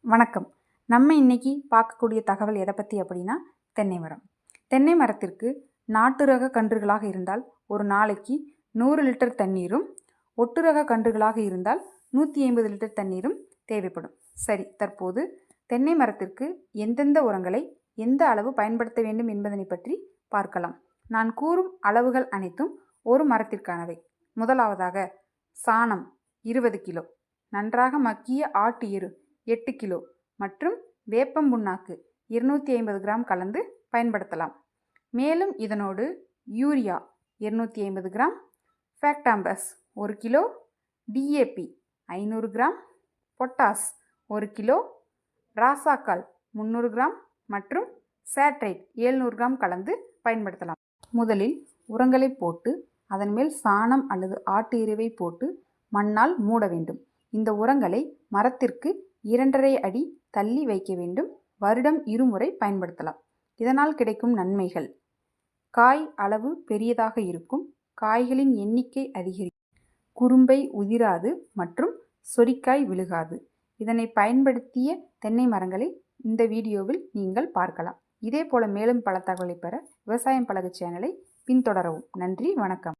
வணக்கம். நம்ம இன்னைக்கு பார்க்கக்கூடிய தகவல் எதை பற்றி அப்படின்னா தென்னை மரம். தென்னை மரத்திற்கு நாட்டு ரக கன்றுகளாக இருந்தால் ஒரு நாளைக்கு 100 லிட்டர் தண்ணீரும், ஒட்டு ரக கன்றுகளாக இருந்தால் 150 லிட்டர் தண்ணீரும் தேவைப்படும். சரி, தற்போது தென்னை மரத்திற்கு எந்தெந்த உரங்களை எந்த அளவு பயன்படுத்த வேண்டும் என்பதனை பற்றி பார்க்கலாம். நான் கூறும் அளவுகள் அனைத்தும் ஒரு மரத்திற்கானவை. முதலாவதாக சாணம் 20 கிலோ, நன்றாக மக்கிய ஆட்டு எரு 8 கிலோ மற்றும் வேப்பம் புண்ணாக்கு 250 கிராம் கலந்து பயன்படுத்தலாம். மேலும் இதனோடு urea 250 gram, Factamfos 1 kilo, DAP 500 gram, potash 1 kilo, ராசாக்கால் 300 கிராம் மற்றும் சேட்ரைட் 700 கிராம் கலந்து பயன்படுத்தலாம். முதலில் உரங்களை போட்டு அதன் மேல் சாணம் அல்லது ஆட்டு எருவை போட்டு மண்ணால் மூட வேண்டும். இந்த உரங்களை மரத்திற்கு 2.5 அடி தள்ளி வைக்க வேண்டும். வருடம் 2 முறை பயன்படுத்தலாம். இதனால் கிடைக்கும் நன்மைகள்: காய் அளவு பெரியதாக இருக்கும், காய்களின் எண்ணிக்கை அதிகரிக்கும், குறும்பை உதிராது மற்றும் சொரிக்காய் விழுகாது. இதனை பயன்படுத்திய தென்னை மரங்களை இந்த வீடியோவில் நீங்கள் பார்க்கலாம். இதே போல மேலும் பல தகவலை பெற விவசாயம் பழகு சேனலை பின்தொடரவும். நன்றி, வணக்கம்.